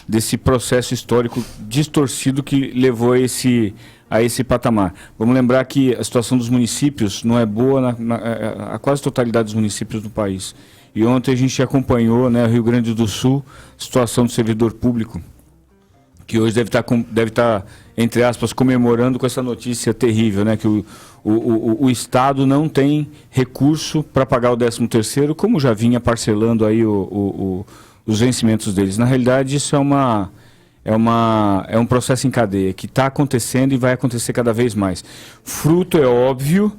desse processo histórico distorcido que levou a esse patamar. Vamos lembrar que a situação dos municípios não é boa a quase totalidade dos municípios do país. E ontem a gente acompanhou, né, Rio Grande do Sul, a situação do servidor público, que hoje deve estar, entre aspas, comemorando com essa notícia terrível, né, que o Estado não tem recurso para pagar o 13º, como já vinha parcelando aí os vencimentos deles. Na realidade, isso é um processo em cadeia que está acontecendo e vai acontecer cada vez mais. Fruto, é óbvio,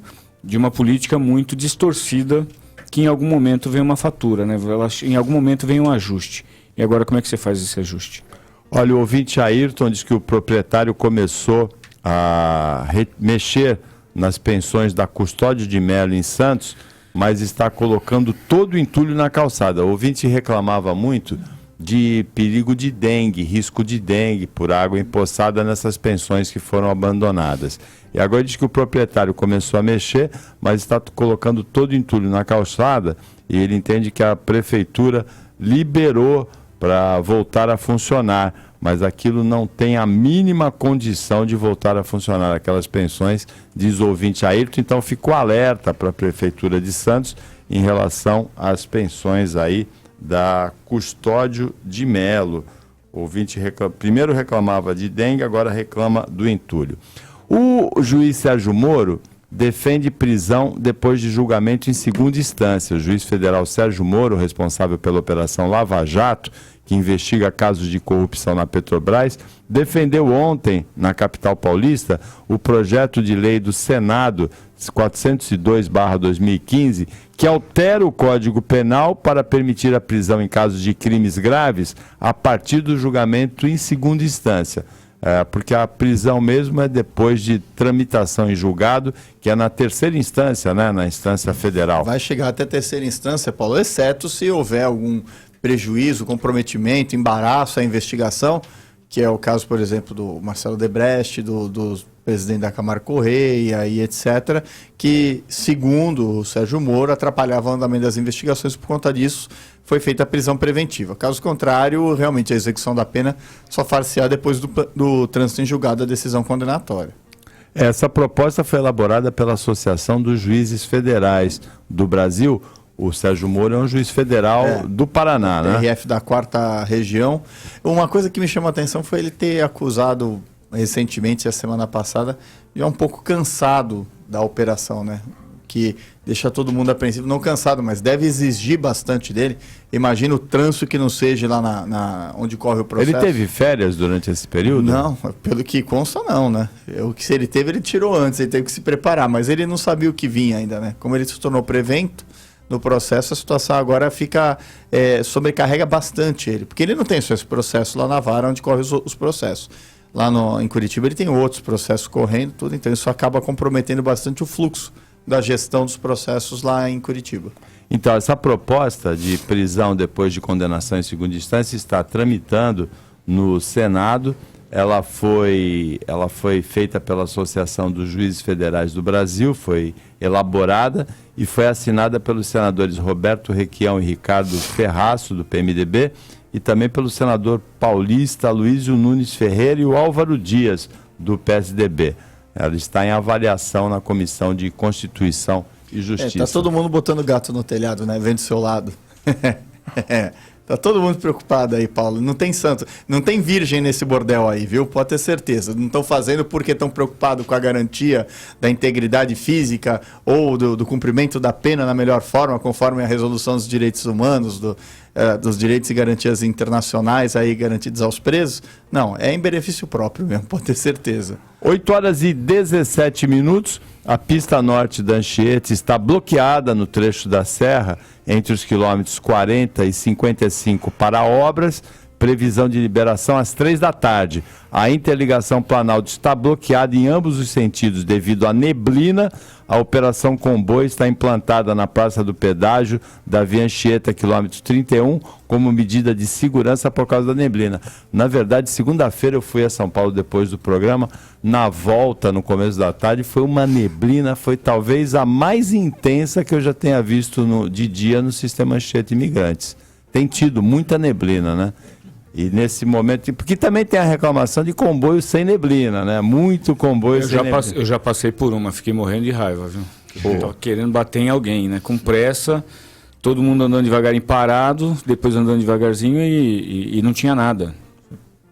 de uma política muito distorcida, que em algum momento vem uma fatura, né? Em algum momento vem um ajuste. E agora como é que você faz esse ajuste? Olha, o ouvinte Ayrton diz que o proprietário começou a mexer nas pensões da Custódio de Melo em Santos, mas está colocando todo o entulho na calçada. O ouvinte reclamava muito de perigo de dengue, risco de dengue por água empoçada nessas pensões que foram abandonadas. E agora diz que o proprietário começou a mexer, mas está colocando todo o entulho na calçada e ele entende que a prefeitura liberou para voltar a funcionar, mas aquilo não tem a mínima condição de voltar a funcionar, aquelas pensões, diz o ouvinte Ayrton. Então ficou alerta para a Prefeitura de Santos em relação às pensões aí da Custódio de Melo. O ouvinte primeiro reclamava de dengue, agora reclama do entulho. O juiz Sérgio Moro defende prisão depois de julgamento em segunda instância. O juiz federal Sérgio Moro, responsável pela Operação Lava Jato, que investiga casos de corrupção na Petrobras, defendeu ontem, na capital paulista, o projeto de lei do Senado 402/2015, que altera o Código Penal para permitir a prisão em casos de crimes graves a partir do julgamento em segunda instância. Porque a prisão mesmo é depois de tramitação em julgado, que é na terceira instância, né, na instância federal. Vai chegar até a terceira instância, Paulo, exceto se houver algum prejuízo, comprometimento, embaraço à investigação, que é o caso, por exemplo, do Marcelo Debrecht, do presidente da Camargo Correia e etc., que, segundo o Sérgio Moro, atrapalhava o andamento das investigações. Por conta disso, foi feita a prisão preventiva. Caso contrário, realmente a execução da pena só far-se-á depois do trânsito em julgado da decisão condenatória. Essa proposta foi elaborada pela Associação dos Juízes Federais do Brasil. O Sérgio Moro é um juiz federal do Paraná, né? TRF da 4ª Região. Uma coisa que me chamou a atenção foi ele ter acusado recentemente, a semana passada, já um pouco cansado da operação, né? Que deixa todo mundo apreensivo, não cansado, mas deve exigir bastante dele. Imagina o trânsito que não seja lá onde corre o processo. Ele teve férias durante esse período? Não, pelo que consta não, né? Se ele teve, ele tirou antes, ele teve que se preparar, mas ele não sabia o que vinha ainda, né? Como ele se tornou prevento no processo, a situação agora fica, sobrecarrega bastante ele, porque ele não tem só esse processo lá na vara onde corre os processos. Lá em Curitiba ele tem outros processos correndo, tudo, então isso acaba comprometendo bastante o fluxo da gestão dos processos lá em Curitiba. Então, essa proposta de prisão depois de condenação em segunda instância está tramitando no Senado. Ela foi feita pela Associação dos Juízes Federais do Brasil, foi elaborada e foi assinada pelos senadores Roberto Requião e Ricardo Ferraço, do PMDB, e também pelo senador paulista Luísio Nunes Ferreira e o Álvaro Dias, do PSDB. Ela está em avaliação na Comissão de Constituição e Justiça. Está todo mundo botando gato no telhado, né? Vem do seu lado. Tá todo mundo preocupado aí, Paulo. Não tem santo, não tem virgem nesse bordel aí, viu? Pode ter certeza. Não estão fazendo porque estão preocupados com a garantia da integridade física ou do cumprimento da pena na melhor forma, conforme a resolução dos direitos humanos, dos direitos e garantias internacionais aí garantidos aos presos. Não, é em benefício próprio mesmo, pode ter certeza. 8h17. A pista norte da Anchieta está bloqueada no trecho da serra entre os quilômetros 40 e 55 para obras. Previsão de liberação às 3 da tarde. A interligação Planalto está bloqueada em ambos os sentidos devido à neblina. A operação comboio está implantada na Praça do Pedágio da Via Anchieta, quilômetro 31, como medida de segurança por causa da neblina. Na verdade, segunda-feira eu fui a São Paulo depois do programa. Na volta, no começo da tarde, foi uma neblina, foi talvez a mais intensa que eu já tenha visto de dia no sistema Anchieta Imigrantes. tem tido muita neblina, né? E nesse momento, porque também tem a reclamação de comboio sem neblina, né? Muito comboio sem neblina. Eu já passei por uma, fiquei morrendo de raiva, viu? Eu tava querendo bater em alguém, né? Com pressa, todo mundo andando devagarinho parado, depois andando devagarzinho e não tinha nada.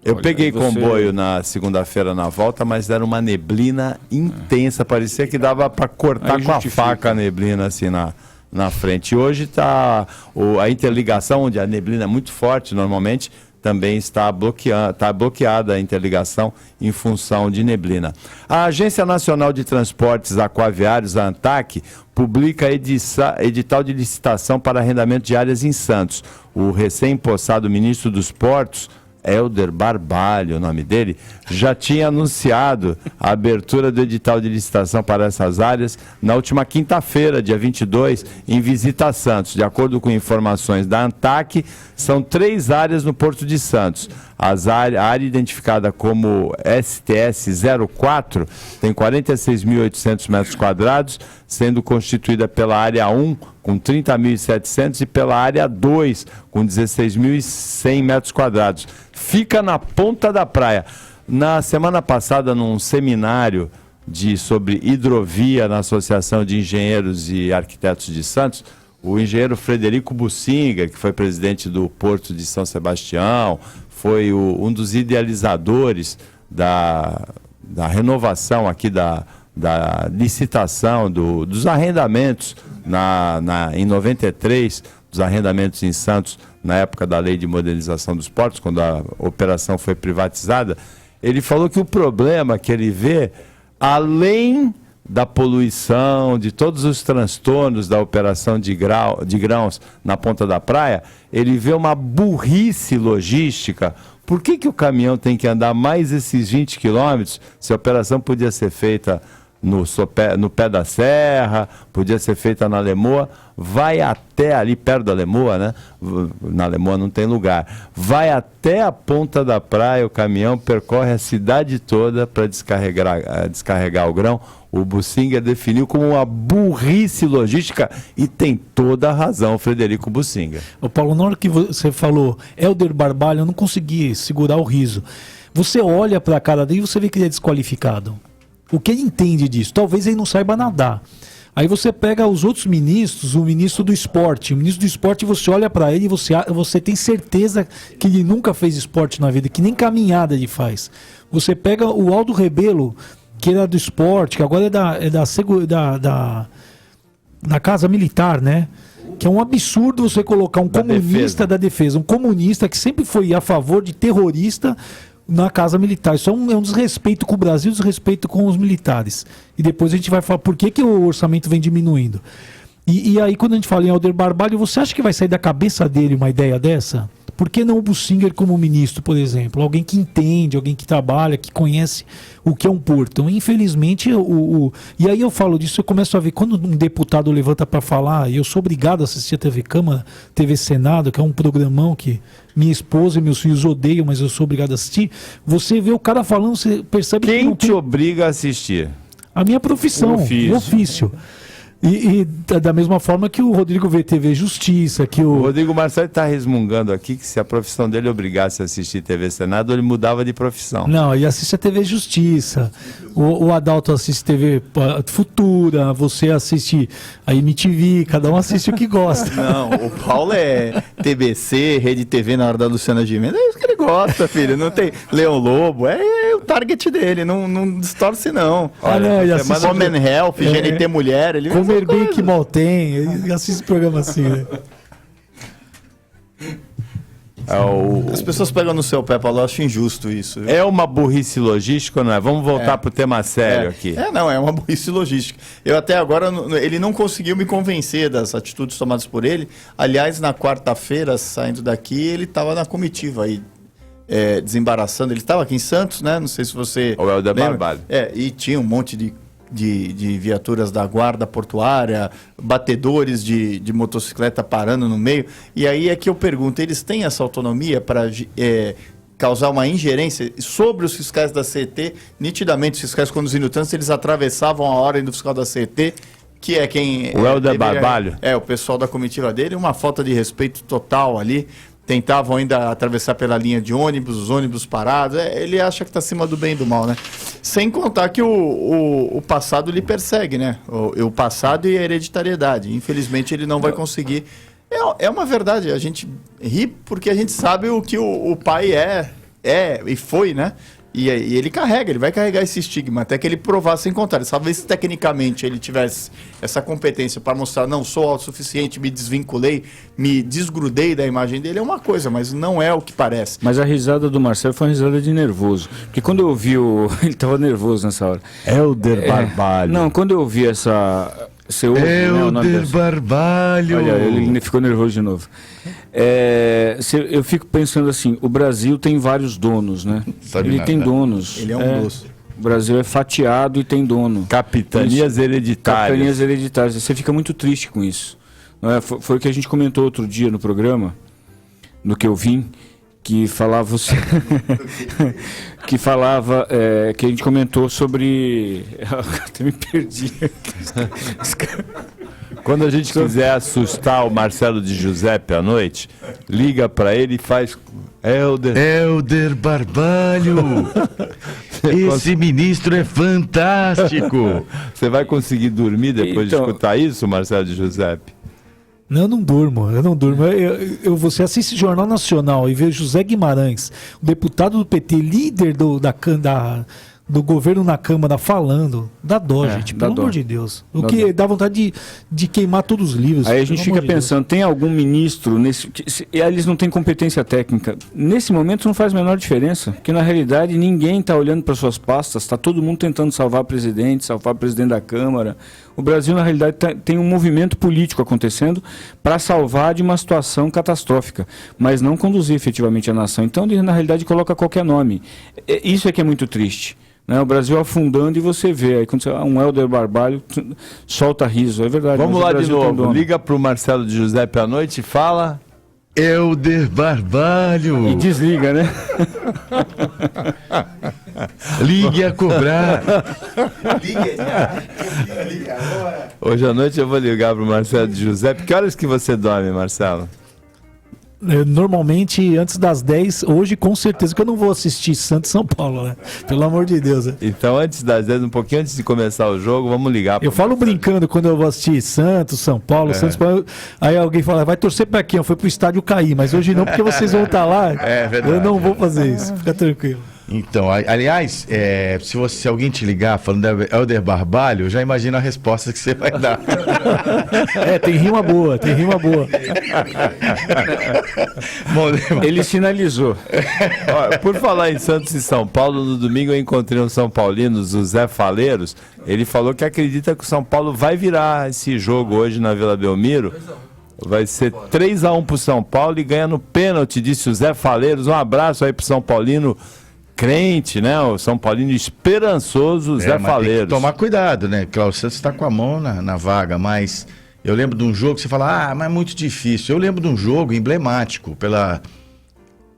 Eu peguei comboio na segunda-feira na volta, mas era uma neblina intensa, parecia que dava para cortar com a faca a neblina assim na frente. E hoje está a interligação, onde a neblina é muito forte normalmente, também está bloqueada a interligação em função de neblina. A Agência Nacional de Transportes Aquaviários, a ANTAQ, publica edital de licitação para arrendamento de áreas em Santos. O recém-possado ministro dos Portos, Helder Barbalho, o nome dele, já tinha anunciado a abertura do edital de licitação para essas áreas na última quinta-feira, dia 22, em visita a Santos. De acordo com informações da ANTAQ, são 3 áreas no Porto de Santos. A área identificada como STS-04 tem 46.800 metros quadrados, sendo constituída pela área 1, com 30.700, e pela área 2, com 16.100 metros quadrados. Fica na ponta da praia. Na semana passada, num seminário sobre hidrovia na Associação de Engenheiros e Arquitetos de Santos, o engenheiro Frederico Bussinger, que foi presidente do Porto de São Sebastião, foi um dos idealizadores da renovação aqui da licitação dos arrendamentos em 93, dos arrendamentos em Santos, na época da Lei de Modernização dos Portos, quando a operação foi privatizada. Ele falou que o problema que ele vê, além da poluição, de todos os transtornos da operação de grãos na ponta da praia, ele vê uma burrice logística. Por que o caminhão tem que andar mais esses 20 quilômetros se a operação podia ser feita no pé da serra, podia ser feita na Lemoa, vai até ali perto da Lemoa, né? Na Lemoa não tem lugar. Vai até a ponta da praia, o caminhão percorre a cidade toda para descarregar o grão. O Bussinger definiu como uma burrice logística e tem toda a razão, Frederico Bussinger. Ô Paulo, na hora que você falou Helder Barbalho, eu não consegui segurar o riso. Você olha para a cara dele e você vê que ele é desqualificado. O que ele entende disso? Talvez ele não saiba nadar. Aí você pega os outros ministros, o ministro do esporte. O ministro do esporte, você olha para ele e você tem certeza que ele nunca fez esporte na vida, que nem caminhada ele faz. Você pega o Aldo Rebelo, que era do esporte, que agora é da Casa Militar, né? Que é um absurdo você colocar um comunista da defesa, um comunista que sempre foi a favor de terrorista na Casa Militar. Isso é um desrespeito com o Brasil, desrespeito com os militares. E depois a gente vai falar por que o orçamento vem diminuindo. E aí, quando a gente fala em Helder Barbalho, você acha que vai sair da cabeça dele uma ideia dessa? Por que não o Bussinger como ministro, por exemplo? Alguém que entende, alguém que trabalha, que conhece o que é um porto. Então, infelizmente, e aí eu falo disso, eu começo a ver, quando um deputado levanta para falar, e eu sou obrigado a assistir a TV Câmara, TV Senado, que é um programão que minha esposa e meus filhos odeiam, mas eu sou obrigado a assistir, você vê o cara falando, você percebe que Quem te obriga a assistir? A minha profissão, o ofício. E da mesma forma que o Rodrigo vê TV Justiça, que o Rodrigo Marcelo está resmungando aqui que se a profissão dele obrigasse a assistir TV Senado, ele mudava de profissão. Não, ele assiste a TV Justiça, o Adalto assiste TV Futura, você assiste a MTV, cada um assiste o que gosta. Não, o Paulo é TBC, Rede TV na hora da Luciana Gimenez, é isso que ele gosta, filho. Não tem Leão Lobo, é o target dele, não distorce não. Olha, ele assiste Women Health, GNT Mulher, ele Comer bem que mal tem, ele assiste programa assim, né? As pessoas pegam no seu pé, Paulo, eu acho injusto isso. Viu? É uma burrice logística, não é? Vamos voltar para o tema sério aqui. Não, é uma burrice logística. Eu até agora, ele não conseguiu me convencer das atitudes tomadas por ele. Aliás, na quarta-feira, saindo daqui, ele estava na comitiva aí, desembaraçando. Ele estava aqui em Santos, né? Não sei se você o Helder Barbalho. E tinha um monte de viaturas da guarda portuária, batedores de motocicleta parando no meio. E aí é que eu pergunto, eles têm essa autonomia para causar uma ingerência sobre os fiscais da CET? Nitidamente, os fiscais conduzindo o trânsito, eles atravessavam a ordem do fiscal da CET que é quem... O Helder Barbalho. O pessoal da comitiva dele, uma falta de respeito total ali. Tentavam ainda atravessar pela linha de ônibus, os ônibus parados. Ele acha que está acima do bem e do mal, né? Sem contar que o passado lhe persegue, né? O passado e a hereditariedade. Infelizmente, ele não vai conseguir. É uma verdade. A gente ri porque a gente sabe o que o pai é e foi, né? E ele vai carregar esse estigma até que ele provasse em contrário. Talvez se tecnicamente ele tivesse essa competência para mostrar, não sou autossuficiente, me desvinculei, me desgrudei da imagem dele, é uma coisa, mas não é o que parece. Mas a risada do Marcelo foi uma risada de nervoso. Porque quando eu ouvi ele estava nervoso nessa hora. Helder Barbalho. Não, quando eu ouvi essa... Helder Barbalho. Olha, ele ficou nervoso de novo. Eu fico pensando assim, o Brasil tem vários donos, né? Ele tem donos. Ele é um dos. O Brasil é fatiado e tem dono. Capitanias hereditárias. Capitanias hereditárias. Você fica muito triste com isso. Não é? Foi o que a gente comentou outro dia no programa, no que eu vim, que falava que a gente comentou sobre... Eu até me perdi. Quando a gente quiser assustar o Marcelo de Giuseppe à noite, liga para ele e faz... Helder Barbalho. Esse ministro é fantástico. Você vai conseguir dormir depois de escutar isso, Marcelo de Giuseppe? Não, eu não durmo. Você assiste Jornal Nacional e vê José Guimarães, o deputado do PT, líder do governo na Câmara, falando. Dá dó, gente, pelo amor de Deus. Dá vontade de queimar todos os livros. Aí a gente fica pensando, tem algum ministro eles não têm competência técnica. Nesse momento não faz a menor diferença, porque na realidade ninguém está olhando para suas pastas, está todo mundo tentando salvar o presidente da Câmara. O Brasil, na realidade, tem um movimento político acontecendo para salvar de uma situação catastrófica, mas não conduzir efetivamente a nação. Então, ele, na realidade, coloca qualquer nome. Isso é que é muito triste. Né? O Brasil afundando e você vê. Aí, quando um Helder Barbalho solta riso. É verdade. Vamos lá de novo. Liga para o Marcelo de Giuseppe à noite e fala... Helder Barbalho. E desliga, né? Ligue a cobrar. Hoje à noite eu vou ligar para o Marcelo de Giuseppe. Que horas que você dorme, Marcelo? Normalmente antes das 10, hoje com certeza que eu não vou assistir Santos e São Paulo, né? Pelo amor de Deus. Né? Então antes das 10, um pouquinho antes de começar o jogo, vamos ligar. Eu falo brincando quando eu vou assistir Santos, São Paulo, Santos, aí alguém fala, vai torcer pra quem? Eu fui pro estádio cair, mas hoje não, porque vocês vão estar lá. É verdade. Eu não vou fazer isso, fica tranquilo. Então, aliás, se alguém te ligar falando Helder Barbalho, eu já imagino a resposta que você vai dar. Tem rima boa. Ele sinalizou. Olha, por falar em Santos e São Paulo, no domingo eu encontrei um São Paulino, o Zé Faleiros. Ele falou que acredita que o São Paulo vai virar esse jogo hoje na Vila Belmiro. Vai ser 3-1 pro São Paulo e ganha no pênalti, disse o Zé Faleiros. Um abraço aí pro São Paulino crente, né? O São Paulino esperançoso, Zé Faleiros. Tem que tomar cuidado, né? Cláudio Santos está com a mão na vaga, mas eu lembro de um jogo que você fala, mas é muito difícil. Eu lembro de um jogo emblemático pela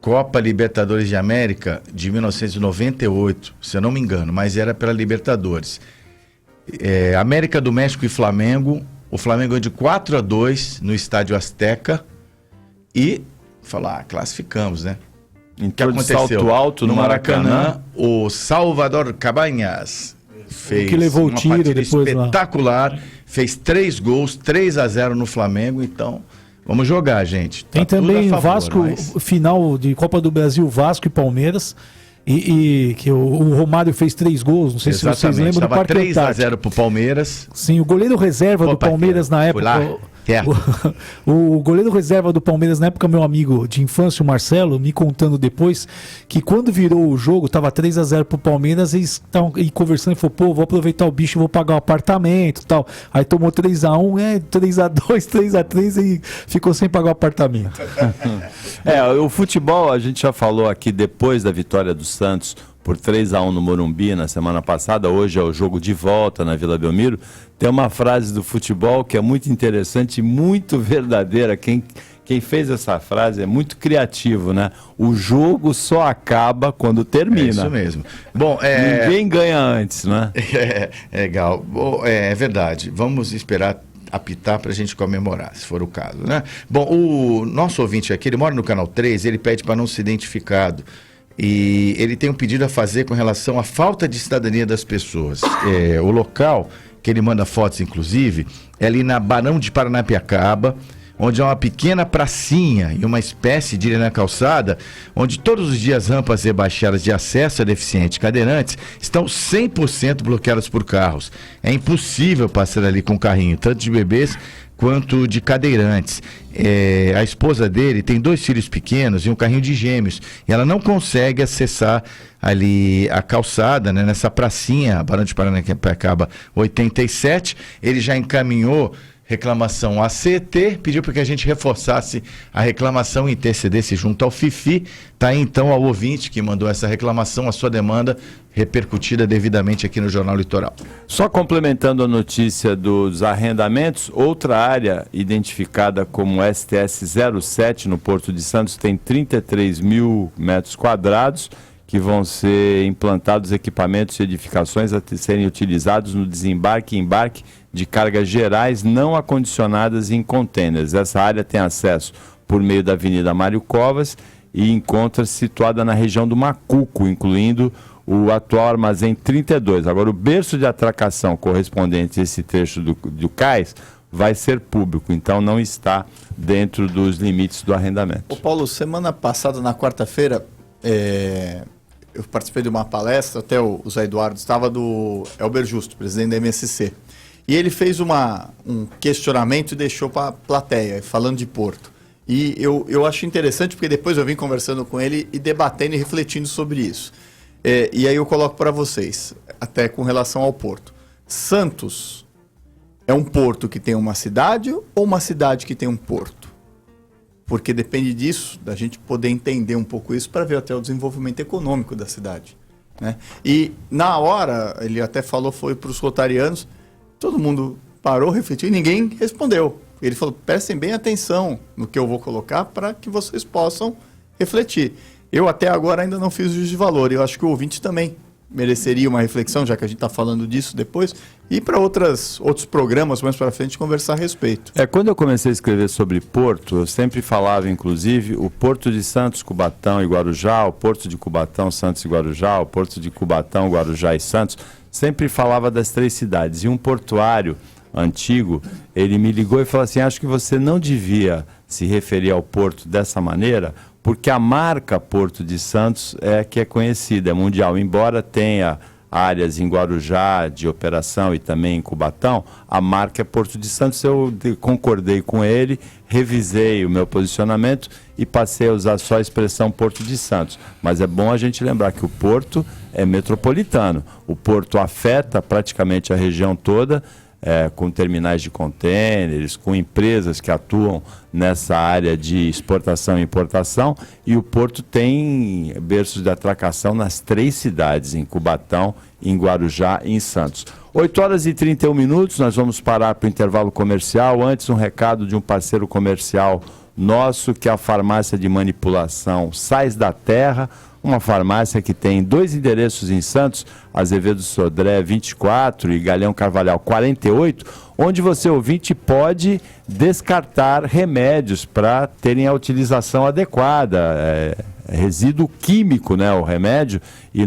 Copa Libertadores de América de 1998, se eu não me engano, mas era pela Libertadores. América do México e Flamengo. O Flamengo ganhou de 4-2 no Estádio Azteca e classificamos, né? O que aconteceu? Salto alto no Maracanã. O Salvador Cabañas fez que levou uma o tiro partida depois espetacular, lá. Fez 3 gols, 3-0 no Flamengo, então vamos jogar, gente. Tem também Vasco, final de Copa do Brasil, Vasco e Palmeiras. E que o Romário fez 3 gols, não sei se vocês lembram do Parque Antártico. 3-0 pro Palmeiras. Sim, o goleiro reserva do Palmeiras na época... O goleiro reserva do Palmeiras na época, meu amigo de infância, o Marcelo, me contando depois que quando virou o jogo, tava 3-0 pro Palmeiras, eles estavam conversando e falou, vou aproveitar o bicho e vou pagar o apartamento e tal. Aí tomou 3-1, 3-2, 3-3 e ficou sem pagar o apartamento. O futebol, a gente já falou aqui depois da vitória do Santos por 3-1 no Morumbi na semana passada. Hoje é o jogo de volta na Vila Belmiro. Tem uma frase do futebol que é muito interessante e muito verdadeira. Quem Quem fez essa frase é muito criativo, né? O jogo só acaba quando termina. É isso mesmo. Bom, ninguém ganha antes, né? É legal. Bom, é verdade. Vamos esperar apitar para a gente comemorar, se for o caso, né? Bom, o nosso ouvinte aqui, ele mora no Canal 3, ele pede para não ser identificado. E ele tem um pedido a fazer com relação à falta de cidadania das pessoas. O local, que ele manda fotos, inclusive, é ali na Barão de Paranapiacaba, onde há uma pequena pracinha e uma espécie de ilha na calçada, onde todos os dias rampas rebaixadas de acesso a deficientes cadeirantes estão 100% bloqueadas por carros. É impossível passar ali com carrinho, tanto de bebês quanto de cadeirantes. A esposa dele tem 2 filhos pequenos e um carrinho de gêmeos, e ela não consegue acessar ali a calçada, né, nessa pracinha, Barão de Paranapiacaba 87. Ele já encaminhou reclamação à CET, pediu para que a gente reforçasse a reclamação e intercedesse junto ao FIFI. Tá aí então ao ouvinte que mandou essa reclamação, a sua demanda repercutida devidamente aqui no Jornal Litoral. Só complementando a notícia dos arrendamentos, outra área identificada como STS-07 no Porto de Santos tem 33 mil metros quadrados que vão ser implantados equipamentos e edificações a serem utilizados no desembarque e embarque de cargas gerais não acondicionadas em contêineres. Essa área tem acesso por meio da Avenida Mário Covas e encontra-se situada na região do Macuco, incluindo o atual armazém 32. Agora, o berço de atracação correspondente a esse trecho do cais vai ser público, então não está dentro dos limites do arrendamento. Ô Paulo, semana passada, na quarta-feira, eu participei de uma palestra, até o Zé Eduardo estava, do Elber Justo, presidente da MSC. E ele fez um questionamento e deixou para a plateia, falando de Porto. E eu acho interessante, porque depois eu vim conversando com ele e debatendo e refletindo sobre isso. E aí eu coloco para vocês, até com relação ao Porto. Santos é um porto que tem uma cidade ou uma cidade que tem um porto? Porque depende disso, da gente poder entender um pouco isso para ver até o desenvolvimento econômico da cidade, né? E na hora, ele até falou, foi para os rotarianos, todo mundo parou, refletiu e ninguém respondeu. Ele falou, prestem bem atenção no que eu vou colocar para que vocês possam refletir. Eu até agora ainda não fiz o juízo de valor, eu acho que o ouvinte também mereceria uma reflexão, já que a gente está falando disso depois, e para outros programas mais para frente conversar a respeito. Quando eu comecei a escrever sobre Porto, eu sempre falava, inclusive, o Porto de Santos, Cubatão e Guarujá, o Porto de Cubatão, Santos e Guarujá, o Porto de Cubatão, Guarujá e Santos, sempre falava das 3 cidades. E um portuário antigo, ele me ligou e falou assim, acho que você não devia se referir ao Porto dessa maneira, porque a marca Porto de Santos é que é conhecida, é mundial. Embora tenha áreas em Guarujá de operação e também em Cubatão, a marca é Porto de Santos. Eu concordei com ele, revisei o meu posicionamento e passei a usar só a expressão Porto de Santos. Mas é bom a gente lembrar que o Porto é metropolitano. O Porto afeta praticamente a região toda, com terminais de contêineres, com empresas que atuam nessa área de exportação e importação, e o Porto tem berços de atracação nas 3 cidades, em Cubatão, em Guarujá e em Santos. 8h31, nós vamos parar para o intervalo comercial. Antes, um recado de um parceiro comercial nosso, que é a farmácia de manipulação Sais da Terra, uma farmácia que tem 2 endereços em Santos, Azevedo Sodré 24 e Galeão Carvalhal 48, onde você, ouvinte, pode descartar remédios para terem a utilização adequada. Resíduo químico, né, o remédio, e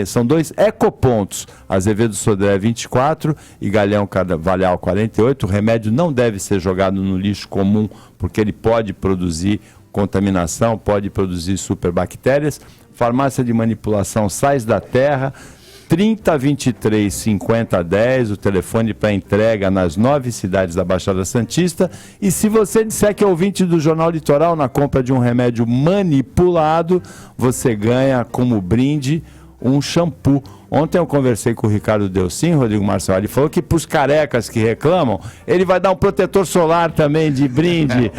são 2 ecopontos, Azevedo Sodré 24 e Galeão Carvalhal 48. O remédio não deve ser jogado no lixo comum, porque ele pode produzir contaminação, pode produzir superbactérias. Farmácia de manipulação Sais da Terra, 3023 5010, o telefone para entrega nas 9 cidades da Baixada Santista. E se você disser que é ouvinte do Jornal Litoral, na compra de um remédio manipulado, você ganha como brinde um shampoo. Ontem eu conversei com o Ricardo Delcin, Rodrigo Marçal, ele falou que para os carecas que reclamam, ele vai dar um protetor solar também de brinde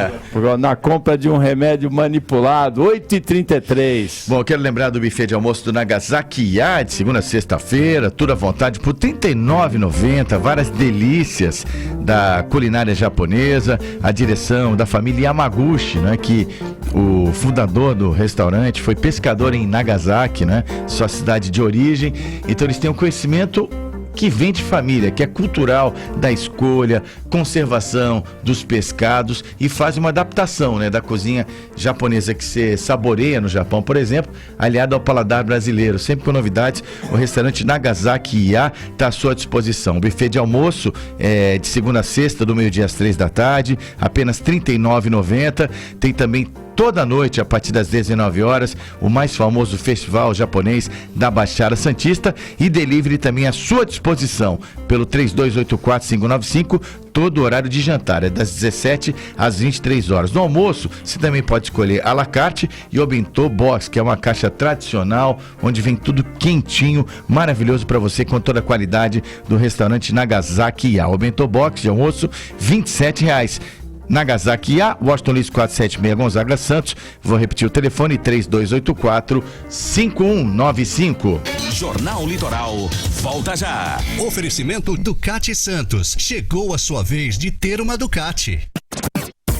na compra de um remédio manipulado, 8h33. Bom, eu quero lembrar do buffet de almoço do Nagasaki Ya, de segunda a sexta-feira, tudo à vontade, por R$ 39,90, várias delícias da culinária japonesa, a direção da família Yamaguchi, né, que o fundador do restaurante foi pescador em Nagasaki, né, sua cidade de origem, então eles têm um conhecimento que vem de família, que é cultural da escolha, conservação dos pescados e faz uma adaptação, né, da cozinha japonesa que se saboreia no Japão, por exemplo, aliado ao paladar brasileiro. Sempre com novidades, o restaurante Nagasaki Ya está à sua disposição. O buffet de almoço é de segunda a sexta, do meio-dia às 3 da tarde, apenas R$ 39,90. Tem também toda noite, a partir das 19 horas, o mais famoso festival japonês da Baixada Santista, e delivery também à sua disposição pelo 3284-595, todo o horário de jantar, é das 17 às 23 horas. No almoço, você também pode escolher à la carte e o bentô box, que é uma caixa tradicional, onde vem tudo quentinho, maravilhoso para você, com toda a qualidade do restaurante Nagasaki Ya. O bentô box de almoço, R$ 27,00. Nagasaki Ya, Washington Luiz 476, Gonzaga Santos. Vou repetir o telefone, 3284-5195. Jornal Litoral, volta já. Oferecimento Ducati Santos. Chegou a sua vez de ter uma Ducati.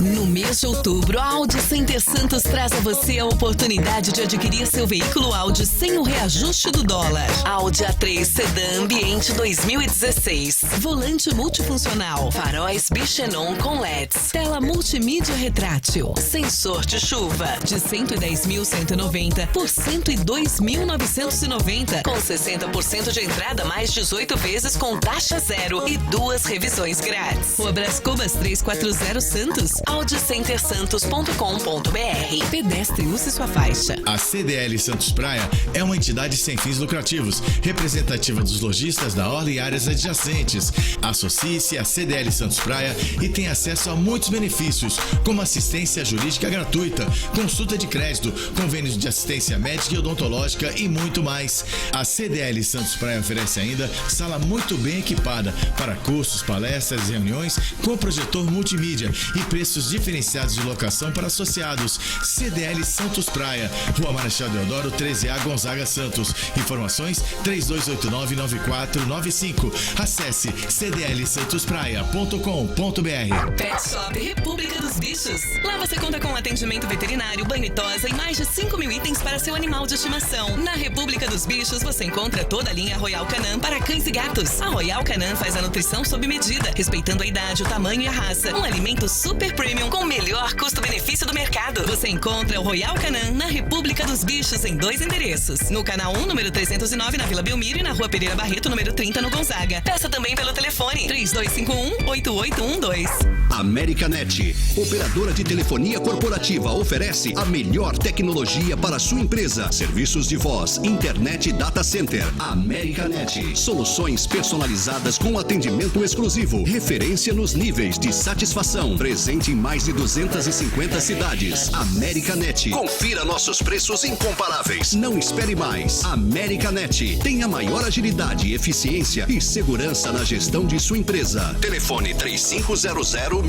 No mês de outubro, a Audi Center Santos traz a você a oportunidade de adquirir seu veículo Audi sem o reajuste do dólar. Audi A3 Sedan Ambiente 2016. Volante multifuncional. Faróis Bichenon com LEDs. Tela multimídia retrátil. Sensor de chuva. De 110.190 por 102.990. Com 60% de entrada mais 18 vezes com taxa zero e 2 revisões grátis. Rua Brás Cubas 340 Santos. audicentersantos.com.br. Pedestre, use sua faixa. A CDL Santos Praia é uma entidade sem fins lucrativos, representativa dos lojistas da orla e áreas adjacentes. Associe-se à CDL Santos Praia e tem acesso a muitos benefícios, como assistência jurídica gratuita, consulta de crédito, convênios de assistência médica e odontológica e muito mais. A CDL Santos Praia oferece ainda sala muito bem equipada para cursos, palestras e reuniões com projetor multimídia e preços diferenciados de locação para associados. CDL Santos Praia, Rua Marechal Deodoro 13A, Gonzaga Santos. Informações 3289-9495. Acesse cdlsantospraia.com.br. Pet Shop República dos Bichos. Lá você conta com atendimento veterinário, banho e tosa e mais de 5.000 itens para seu animal de estimação. Na República dos Bichos você encontra toda a linha Royal Canin para cães e gatos. A Royal Canin faz a nutrição sob medida, respeitando a idade, o tamanho e a raça. Um alimento super premium com o melhor custo-benefício do mercado. Você encontra o Royal Canin na República dos Bichos em 2 endereços. No canal 1, número 309, na Vila Belmiro, e na Rua Pereira Barreto, número 30, no Gonzaga. Peça também pelo telefone 3251-8812. Americanet, operadora de telefonia corporativa, oferece a melhor tecnologia para a sua empresa. Serviços de voz, internet e data center. Americanet, soluções personalizadas com atendimento exclusivo. Referência nos níveis de satisfação. Presente em mais de 250 cidades. Americanet, confira nossos preços incomparáveis. Não espere mais. Americanet tem a maior agilidade, eficiência e segurança na gestão de sua empresa. Telefone 3500-1000.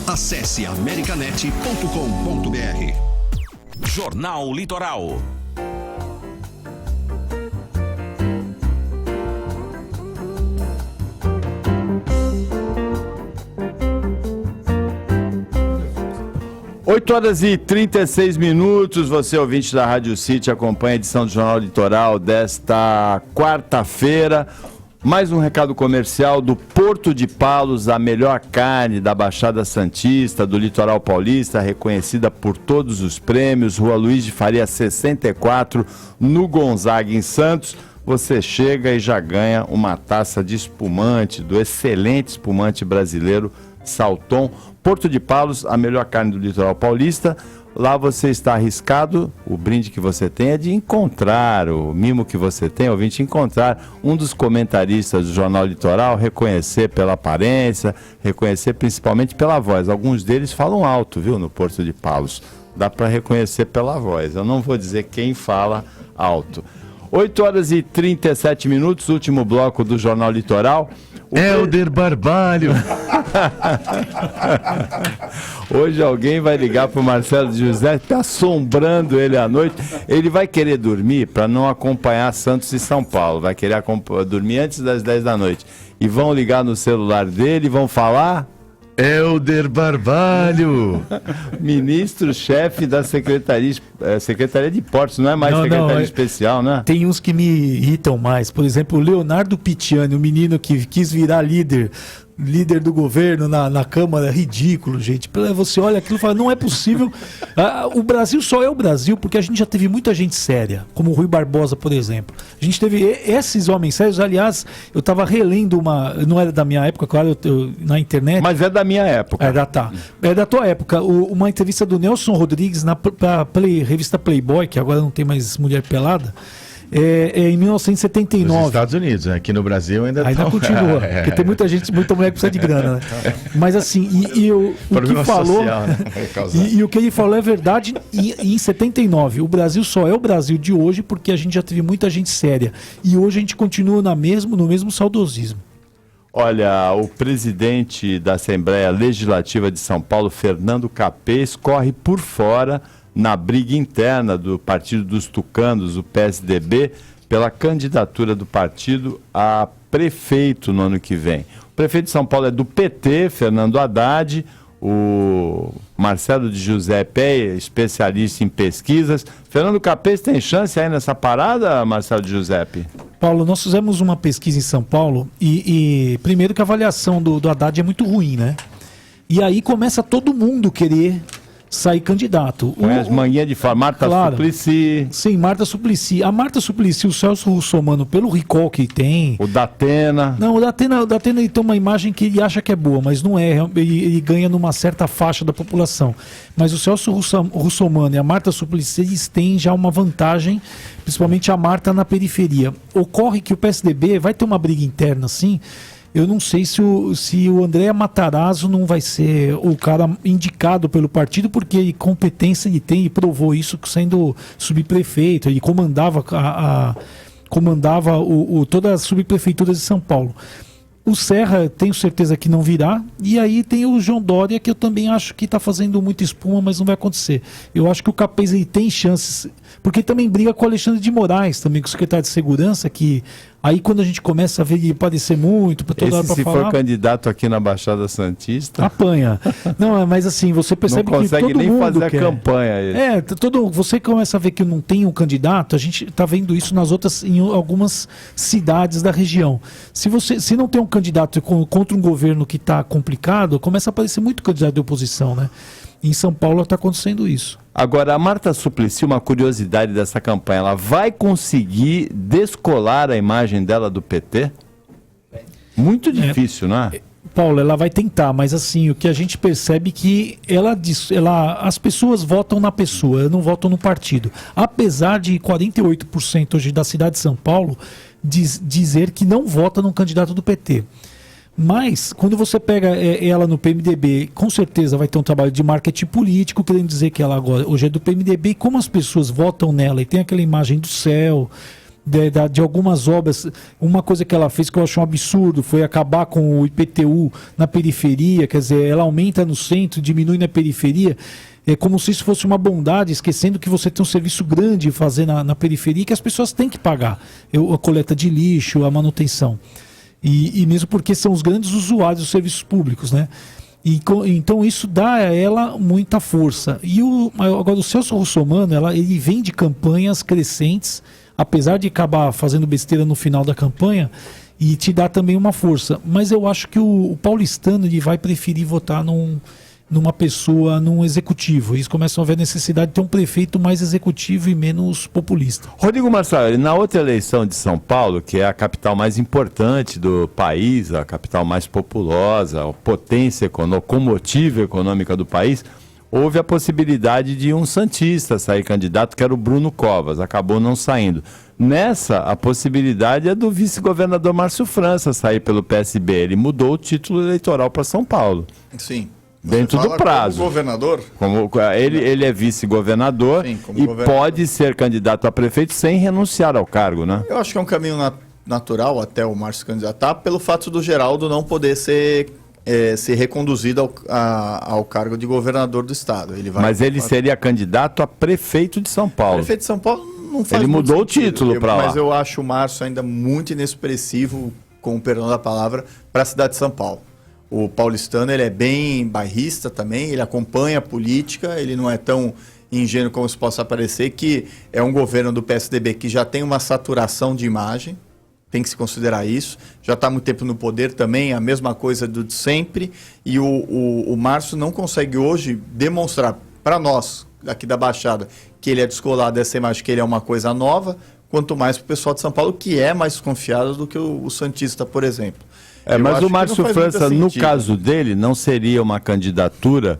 Acesse americanet.com.br. Jornal Litoral. Oito horas e 36 minutos, você ouvinte da Rádio City, acompanha a edição do Jornal Litoral desta quarta-feira. Mais um recado comercial do Porto de Palos, a melhor carne da Baixada Santista, do Litoral Paulista, reconhecida por todos os prêmios, Rua Luiz de Faria 64, no Gonzaga, em Santos. Você chega e já ganha uma taça de espumante, do excelente espumante brasileiro Salton. Porto de Palos, a melhor carne do Litoral Paulista. Lá você está arriscado, o brinde que você tem é de encontrar, o mimo que você tem, ouvinte, encontrar um dos comentaristas do Jornal Litoral, reconhecer pela aparência, reconhecer principalmente pela voz. Alguns deles falam alto, viu, no Porto de Palos. Dá para reconhecer pela voz. Eu não vou dizer quem fala alto. 8 horas e 37 minutos, último bloco do Jornal Litoral. Helder Barbalho. Hoje alguém vai ligar pro Marcelo de José, tá assombrando ele à noite. Ele vai querer dormir para não acompanhar Santos e São Paulo. Vai querer dormir antes das 10 da noite. E vão ligar no celular dele e vão falar... Helder Barbalho. Ministro-chefe da Secretaria de Portos, não é mais Secretaria Especial, né? Tem uns que me irritam mais. Por exemplo, o Leonardo Picciani, o menino que quis virar líder do governo na Câmara, ridículo, gente. Você olha aquilo e fala, não é possível. O Brasil só é o Brasil porque a gente já teve muita gente séria, como o Rui Barbosa, por exemplo. A gente teve esses homens sérios. Aliás, eu estava relendo não era da minha época, claro, na internet. Mas é da minha época. É da tua época. Uma entrevista do Nelson Rodrigues pra revista Playboy, que agora não tem mais mulher pelada. Em 1979. Nos Estados Unidos, né? Aqui no Brasil ainda continua, porque tem muita mulher que precisa de grana, né? Mas assim, o que falou social, né? e o que ele falou é verdade. Em 79, o Brasil só é o Brasil de hoje porque a gente já teve muita gente séria e hoje a gente continua no mesmo saudosismo. Olha, o presidente da Assembleia Legislativa de São Paulo, Fernando Capês, corre por fora na briga interna do Partido dos Tucanos, o PSDB, pela candidatura do partido a prefeito no ano que vem. O prefeito de São Paulo é do PT, Fernando Haddad, o Marcelo de José Peia, especialista em pesquisas. Fernando Capês tem chance aí nessa parada, Marcelo de Giuseppe? Paulo, nós fizemos uma pesquisa em São Paulo e primeiro que a avaliação do Haddad é muito ruim, né? E aí começa todo mundo querer sair candidato. As manguinhas de fora, Marta Suplicy. Sim, Marta Suplicy. A Marta Suplicy, o Celso Russomano, pelo recall que tem... O Datena. Não, o Datena ele tem uma imagem que ele acha que é boa, mas não é. Ele ganha numa certa faixa da população. Mas o Celso Russomano e a Marta Suplicy, eles têm já uma vantagem, principalmente a Marta na periferia. Ocorre que o PSDB vai ter uma briga interna assim. Eu não sei se o André Matarazzo não vai ser o cara indicado pelo partido, porque competência ele tem e provou isso sendo subprefeito. Ele comandava todas as subprefeituras de São Paulo. O Serra, tenho certeza que não virá. E aí tem o João Dória, que eu também acho que está fazendo muita espuma, mas não vai acontecer. Eu acho que o Capês ele tem chances, porque também briga com o Alexandre de Moraes, também com o secretário de Segurança, que aí quando a gente começa a ver ele parecer muito, para toda hora para falar... Se for candidato aqui na Baixada Santista... Apanha. Não, mas assim, você percebe que todo mundo não consegue nem fazer quer. A campanha. Você começa a ver que não tem um candidato, a gente está vendo isso em algumas cidades da região. Se não tem um candidato contra um governo que está complicado, começa a aparecer muito candidato de oposição, né? Em São Paulo está acontecendo isso. Agora, a Marta Suplicy, uma curiosidade dessa campanha, ela vai conseguir descolar a imagem dela do PT? Muito difícil, não é? Paulo, ela vai tentar, mas assim, o que a gente percebe é que as pessoas votam na pessoa, não votam no partido. Apesar de 48% hoje da cidade de São Paulo dizer que não vota num candidato do PT. Mas, quando você pega ela no PMDB, com certeza vai ter um trabalho de marketing político, querendo dizer que ela agora hoje é do PMDB, e como as pessoas votam nela e tem aquela imagem do céu, de algumas obras, uma coisa que ela fez que eu acho um absurdo, foi acabar com o IPTU na periferia, quer dizer, ela aumenta no centro, diminui na periferia, é como se isso fosse uma bondade, esquecendo que você tem um serviço grande a fazer na periferia, que as pessoas têm que pagar, a coleta de lixo, a manutenção. E mesmo porque são os grandes usuários dos serviços públicos, né? Então isso dá a ela muita força. Agora o Celso Russomano, ele vem de campanhas crescentes, apesar de acabar fazendo besteira no final da campanha, e te dá também uma força. Mas eu acho que o paulistano ele vai preferir votar numa pessoa, num executivo. Eles começam a ver a necessidade de ter um prefeito mais executivo e menos populista. Rodrigo Marçal, na outra eleição de São Paulo, que é a capital mais importante do país, a capital mais populosa, a potência econômica, locomotiva econômica do país, houve a possibilidade de um santista sair candidato, que era o Bruno Covas, acabou não saindo. Nessa, a possibilidade é do vice-governador Márcio França sair pelo PSB. Ele mudou o título eleitoral para São Paulo. Sim. Dentro do prazo. Como governador? Ele é vice-governador Sim, como e governador. pode ser candidato a prefeito sem renunciar ao cargo, né? Eu acho que é um caminho natural até o Márcio se candidatar, pelo fato do Geraldo não poder ser reconduzido ao cargo de governador do estado. Mas ele seria candidato a prefeito de São Paulo. Prefeito de São Paulo não faz Ele muito mudou o sentido. título para lá. Mas eu acho o Márcio ainda muito inexpressivo, com o perdão da palavra, para a cidade de São Paulo. O paulistano, ele é bem bairrista também, ele acompanha a política, ele não é tão ingênuo como isso possa parecer, que é um governo do PSDB que já tem uma saturação de imagem, tem que se considerar isso, já está há muito tempo no poder também, a mesma coisa do de sempre, e o Márcio não consegue hoje demonstrar para nós, aqui da Baixada, que ele é descolado dessa imagem, que ele é uma coisa nova, quanto mais para o pessoal de São Paulo, que é mais desconfiado do que o santista, por exemplo. Mas o Márcio França, no caso dele, não seria uma candidatura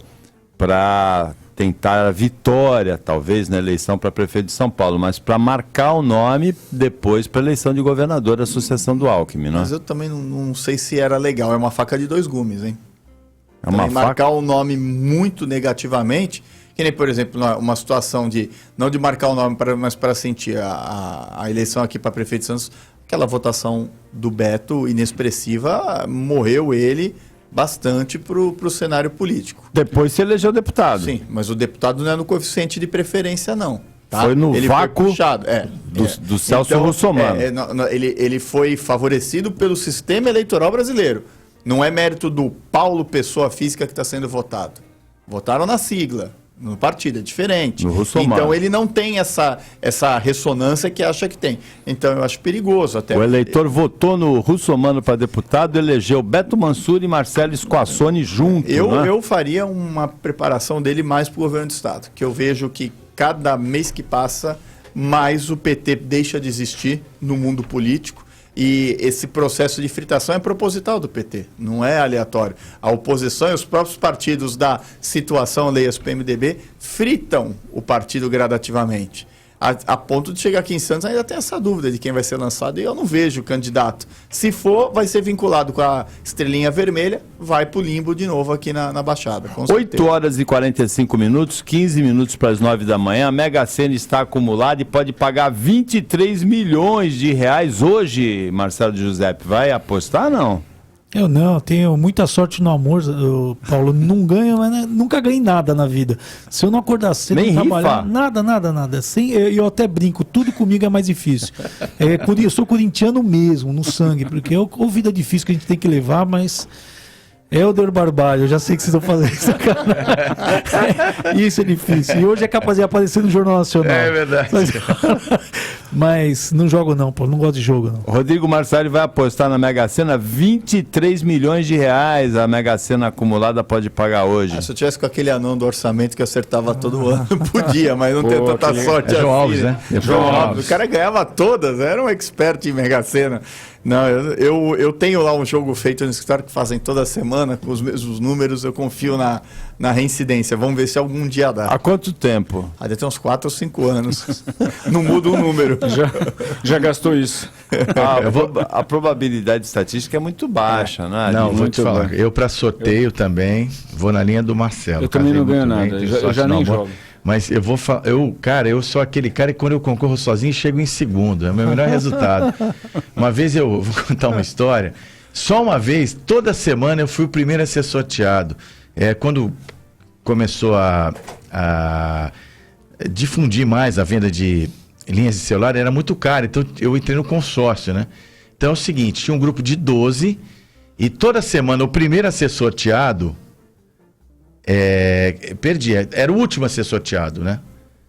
para tentar a vitória, talvez, na eleição para prefeito de São Paulo, mas para marcar o nome depois para a eleição de governador da Sucessão do Alckmin, né? Mas eu também não sei se era legal, é uma faca de dois gumes, hein? É uma marcar o nome muito negativamente, que nem, por exemplo, uma situação de, não de marcar o nome, mas para sentir a eleição aqui para prefeito de Santos, aquela votação do Beto inexpressiva, morreu ele bastante para o cenário político. Depois se elegeu deputado. Sim, mas o deputado não é no coeficiente de preferência, não. Tá? Foi no vácuo foi puxado, do Celso Russomano. Ele foi favorecido pelo sistema eleitoral brasileiro. Não é mérito do Paulo, pessoa física, que está sendo votado. Votaram na sigla. No partido, é diferente. Então ele não tem essa ressonância que acha que tem. Então eu acho perigoso. Até o eleitor votou no Russomano para deputado, elegeu Beto Mansur e Marcelo Squassoni junto. Eu faria uma preparação dele mais para o governo do estado, que eu vejo que cada mês que passa, mais o PT deixa de existir no mundo político. E esse processo de fritação é proposital do PT, não é aleatório. A oposição e os próprios partidos da situação, leias PMDB, fritam o partido gradativamente. A ponto de chegar aqui em Santos, ainda tem essa dúvida de quem vai ser lançado, e eu não vejo o candidato. Se for, vai ser vinculado com a estrelinha vermelha, vai pro limbo de novo aqui na Baixada. 8 horas e 45 minutos, 15 minutos para as 9 da manhã, a Mega Sena está acumulada e pode pagar 23 milhões de reais hoje, Marcelo Giuseppe. Vai apostar, não? Eu não, tenho muita sorte no amor, Paulo. Não ganho, mas nunca ganhei nada na vida. Se eu não acordar cedo, nem não trabalhar, rifa. nada. Eu até brinco, tudo comigo é mais difícil. Eu sou corintiano mesmo, no sangue, porque é uma vida difícil que a gente tem que levar, mas... Helder Barbalho, eu já sei que vocês estão fazendo sacanagem. Isso é difícil. E hoje é capaz de aparecer no Jornal Nacional. É verdade. Mas não jogo não, pô. Não gosto de jogo, não. Rodrigo Marçali vai apostar na Mega Sena 23 milhões de reais. A Mega Sena acumulada pode pagar hoje. Se eu tivesse com aquele anão do orçamento que acertava todo ano, podia, mas não tenho tanta sorte assim. João Alves, né? João Alves. O cara ganhava todas, era um expert em Mega Sena. Não, eu tenho lá um jogo feito no escritório que fazem toda semana, com os mesmos números, eu confio na reincidência. Vamos ver se algum dia dá. Há quanto tempo? Deve ter uns 4 ou 5 anos. Não muda o número. Já gastou isso. A probabilidade estatística é muito baixa, né? Não, vou te falar. Eu, para sorteio também, vou na linha do Marcelo. Eu também não ganho nada, eu já nem jogo. Mas eu vou falar, eu sou aquele cara que quando eu concorro sozinho, chego em segundo. É o meu melhor resultado. Uma vez eu vou contar uma história. Só uma vez, toda semana eu fui o primeiro a ser sorteado. Quando começou a difundir mais a venda de linhas de celular, era muito caro. Então eu entrei no consórcio, né? Então é o seguinte, tinha um grupo de 12 e toda semana o primeiro a ser sorteado... perdia, era o último a ser sorteado, né?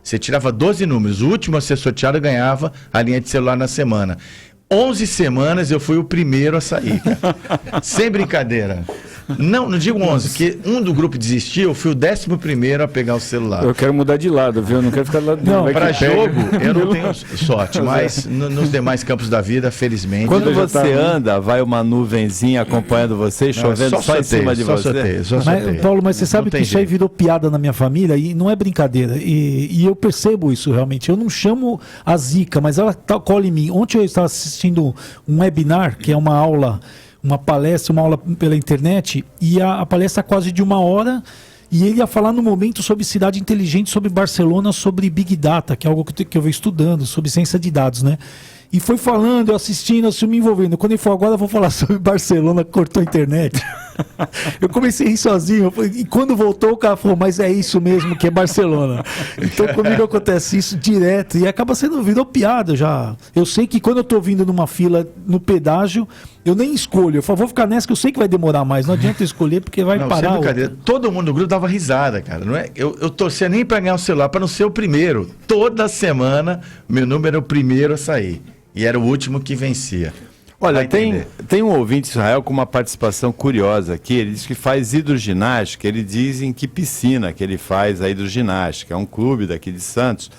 Você tirava 12 números, o último a ser sorteado ganhava a linha de celular na semana. 11 semanas eu fui o primeiro a sair, cara. Sem brincadeira. Não digo 11, porque um do grupo desistiu, eu fui o 11º a pegar o celular. Eu quero mudar de lado, viu? Eu não quero ficar do lado dele. Não, para jogo eu não tenho sorte, mas nos demais campos da vida, felizmente... Quando você anda, vai uma nuvenzinha acompanhando você, chovendo só em cima de você. Paulo, mas você sabe que isso aí virou piada na minha família e não é brincadeira. E eu percebo isso realmente. Eu não chamo a zica, mas ela cola em mim. Ontem eu estava assistindo um webinar, que é uma aula uma palestra, uma aula pela internet, e a palestra quase de 1 hora, e ele ia falar no momento sobre cidade inteligente, sobre Barcelona, sobre Big Data, que é algo que eu venho estudando, sobre ciência de dados, né? E foi falando, eu assistindo, assim, me envolvendo. Quando ele falou, agora eu vou falar sobre Barcelona, cortou a internet. Eu comecei a rir sozinho. E quando voltou, o cara falou, mas é isso mesmo que é Barcelona. Então comigo acontece isso direto. E acaba sendo, virou piada já. Eu sei que quando eu tô vindo numa fila no pedágio, eu nem escolho. Eu falo, vou ficar nessa que eu sei que vai demorar mais. Não adianta eu escolher porque vai parar. Todo mundo no grupo dava risada, cara. Não é? Eu torcia nem para ganhar o celular, para não ser o primeiro. Toda semana, meu número era o primeiro a sair. E era o último que vencia. Olha, tem um ouvinte, Israel, com uma participação curiosa aqui. Ele diz que faz hidroginástica. Ele diz em que piscina que ele faz a hidroginástica. É um clube daqui de Santos.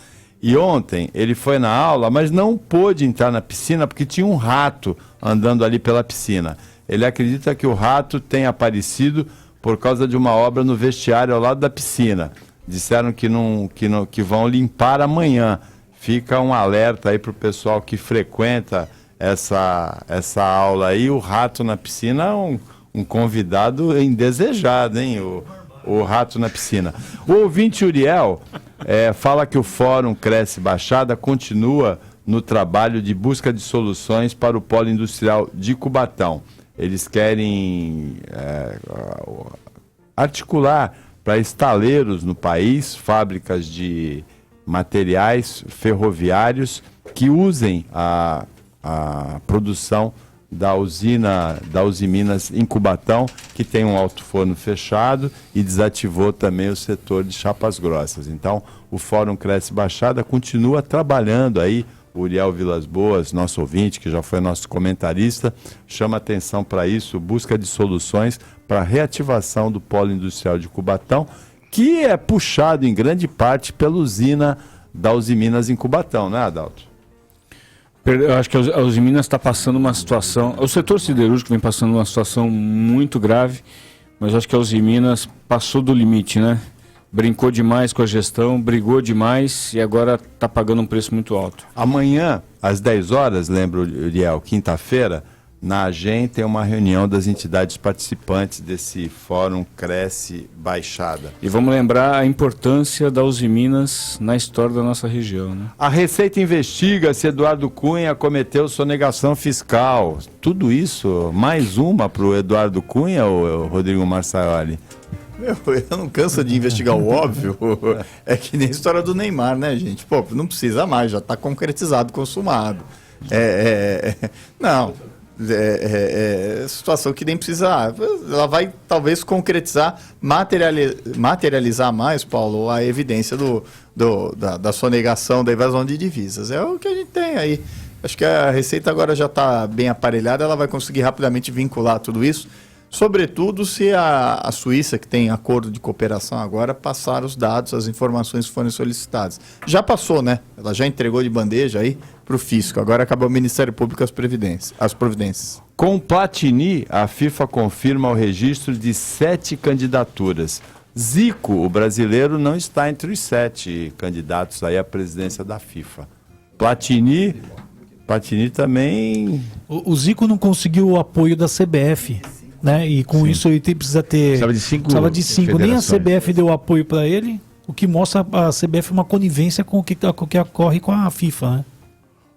E ontem ele foi na aula, mas não pôde entrar na piscina porque tinha um rato andando ali pela piscina. Ele acredita que o rato tenha aparecido por causa de uma obra no vestiário ao lado da piscina. Disseram que vão limpar amanhã. Fica um alerta aí para o pessoal que frequenta essa aula aí. O rato na piscina é um convidado indesejado, hein? O rato na piscina. O ouvinte Uriel fala que o Fórum Cresce Baixada continua no trabalho de busca de soluções para o polo industrial de Cubatão. Eles querem articular para estaleiros no país, fábricas de materiais ferroviários que usem a produção da Usiminas em Cubatão, que tem um alto forno fechado e desativou também o setor de chapas grossas. Então, o Fórum Cresce Baixada continua trabalhando aí. O Uriel Vilas Boas, nosso ouvinte, que já foi nosso comentarista, chama atenção para isso, busca de soluções para a reativação do polo industrial de Cubatão, que é puxado em grande parte pela usina da Usiminas em Cubatão, né, Adalto? Eu acho que a Usiminas está passando uma situação... O setor siderúrgico vem passando uma situação muito grave, mas acho que a Usiminas passou do limite, né? Brincou demais com a gestão, brigou demais e agora está pagando um preço muito alto. Amanhã, às 10 horas, lembra, Uriel, quinta-feira, na AGEM tem uma reunião das entidades participantes desse Fórum Cresce Baixada. E vamos lembrar a importância da Usiminas na história da nossa região, né? A Receita investiga se Eduardo Cunha cometeu sonegação fiscal. Tudo isso, mais uma para o Eduardo Cunha, ou Rodrigo Marçaioli? Eu não canso de investigar o óbvio. É que nem a história do Neymar, né, gente? Pô, não precisa mais, já está concretizado, consumado. Não... situação que nem precisa. Ela vai talvez concretizar, materializar mais, Paulo, a evidência da sonegação, da evasão de divisas. É o que a gente tem aí. Acho que a Receita agora já está bem aparelhada, ela vai conseguir rapidamente vincular tudo isso, sobretudo se a Suíça, que tem acordo de cooperação agora, passar os dados, as informações que forem solicitadas. Já passou, né? Ela já entregou de bandeja aí para o fisco. Agora acaba o Ministério Público as providências. Com Platini, a FIFA confirma o registro de 7 candidaturas. Zico, o brasileiro, não está entre os 7 candidatos aí à presidência da FIFA. Platini também... O Zico não conseguiu o apoio da CBF. Né? E com isso ele precisa ter... Precisava de 5. Nem a CBF deu apoio para ele, o que mostra a CBF uma conivência com o que ocorre com a FIFA. Né?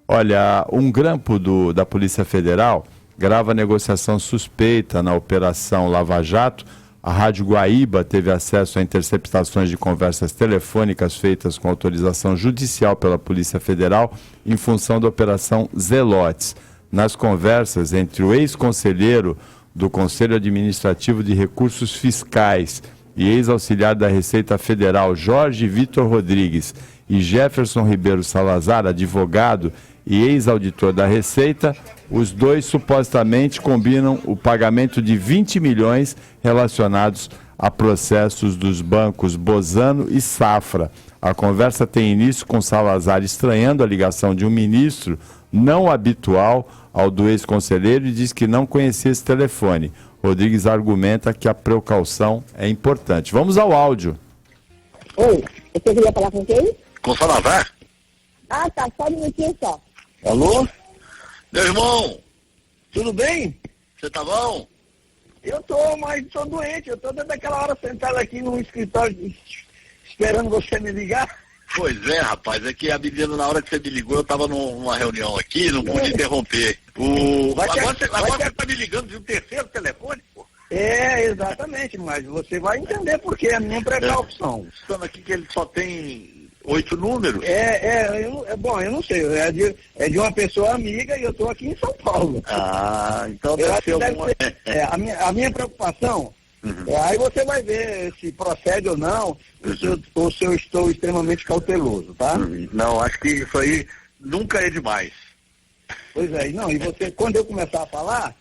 Olha, um grampo da Polícia Federal grava negociação suspeita na Operação Lava Jato. A Rádio Guaíba teve acesso a interceptações de conversas telefônicas feitas com autorização judicial pela Polícia Federal em função da Operação Zelotes. Nas conversas entre o ex-conselheiro do Conselho Administrativo de Recursos Fiscais e ex-auxiliar da Receita Federal Jorge Vitor Rodrigues e Jefferson Ribeiro Salazar, advogado e ex-auditor da Receita, os dois supostamente combinam o pagamento de 20 milhões relacionados a processos dos bancos Bozano e Safra. A conversa tem início com Salazar estranhando a ligação de um ministro não habitual ao do ex-conselheiro e diz que não conhecia esse telefone. Rodrigues argumenta que a precaução é importante. Vamos ao áudio. Oi, você queria falar com quem? Com Salazar? Ah, tá, só um minutinho só. Alô? Meu irmão, tudo bem? Você tá bom? Eu tô, mas tô doente. Eu tô desde aquela hora sentado aqui no escritório esperando você me ligar. Pois é, rapaz. É que a menina, na hora que você me ligou, eu tava numa reunião aqui, não pude interromper. Agora você tá me ligando de um terceiro telefone, pô? É, exatamente, mas você vai entender porque é a minha precaução. Estamos aqui que ele só tem 8 números. Bom, eu não sei, é de uma pessoa amiga e eu estou aqui em São Paulo. Ah, então eu deve acho ser que deve alguma... ser, a minha preocupação, aí você vai ver se procede ou não, ou se eu estou extremamente cauteloso, tá? Não, acho que isso aí nunca é demais. Pois é, não, e você, quando eu começar a falar,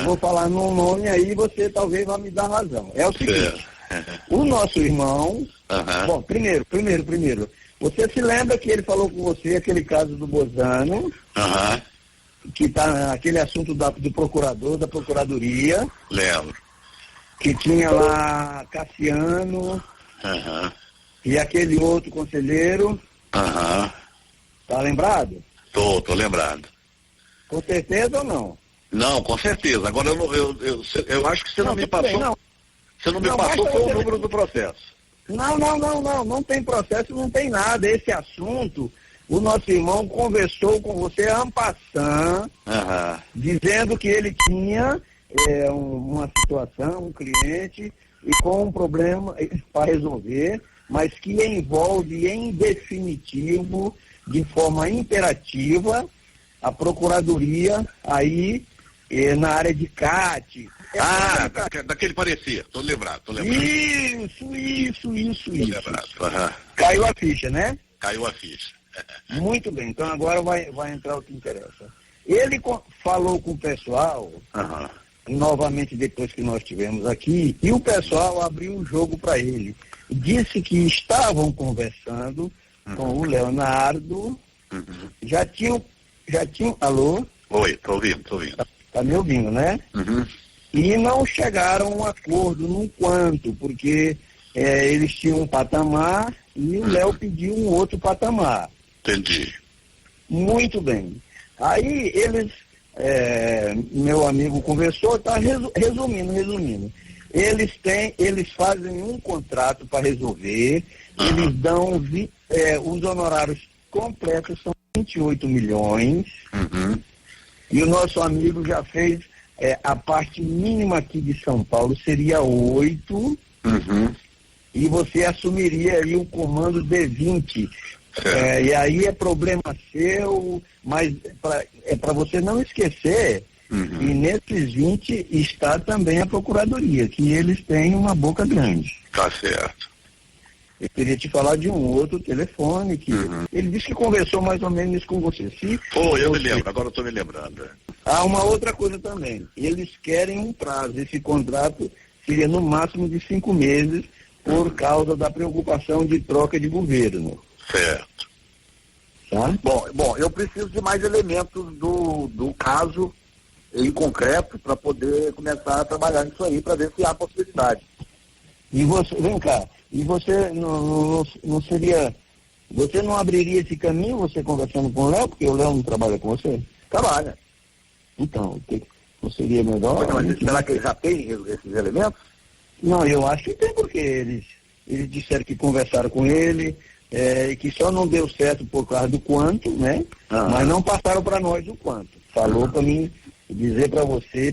vou falar num nome aí, você talvez vá me dar razão. É o seguinte, o nosso irmão, bom, primeiro, você se lembra que ele falou com você aquele caso do Bozano, que tá aquele assunto do procurador, da procuradoria. Lembro. Que tinha lá Cassiano e aquele outro conselheiro. Tá lembrado? Tô lembrado. Com certeza ou não? Não, com certeza. Agora eu acho que você não me passou. Não. Você não me passou foi o número do processo. Não tem processo, não tem nada. Esse assunto, o nosso irmão conversou com você en passant, dizendo que ele tinha uma situação, um cliente, e com um problema para resolver, mas que envolve em definitivo, de forma imperativa, a procuradoria aí na área de CAT. Daquele parecia, tô lembrado. Isso. Lembrado. Caiu a ficha, né? Caiu a ficha. Muito bem, então agora vai entrar o que interessa. Ele falou com o pessoal, novamente depois que nós estivemos aqui, e o pessoal abriu o jogo para ele. Disse que estavam conversando com o Leonardo, já tinham, alô? Oi, tô ouvindo. Tá me ouvindo, né? E não chegaram a um acordo num quanto, porque eles tinham um patamar e o Léo pediu um outro patamar. Entendi. Muito bem. Aí eles, meu amigo conversou, tá resumindo. Eles fazem um contrato para resolver, eles dão os honorários completos são 28 milhões, e o nosso amigo já fez a parte mínima aqui de São Paulo seria 8, e você assumiria aí o comando de 20. E aí é problema seu, mas para você não esquecer que nesses 20 está também a Procuradoria, que eles têm uma boca grande. Tá certo. Eu queria te falar de um outro telefone que ele disse que conversou mais ou menos isso com você. Eu me lembro, agora eu estou me lembrando. Há uma outra coisa também. Eles querem um prazo. Esse contrato seria no máximo de 5 meses por causa da preocupação de troca de governo. Certo. Tá? Bom, eu preciso de mais elementos do caso em concreto para poder começar a trabalhar nisso aí, para ver se há possibilidade. E você, vem cá, e você não seria, você não abriria esse caminho, você conversando com o Léo, porque o Léo não trabalha com você? Trabalha. Então, não seria melhor? Mas será que ele já tem esses elementos? Não, eu acho que tem, porque eles disseram que conversaram com ele, e que só não deu certo por causa do quanto, né? Mas não passaram para nós o quanto. Falou para mim dizer para você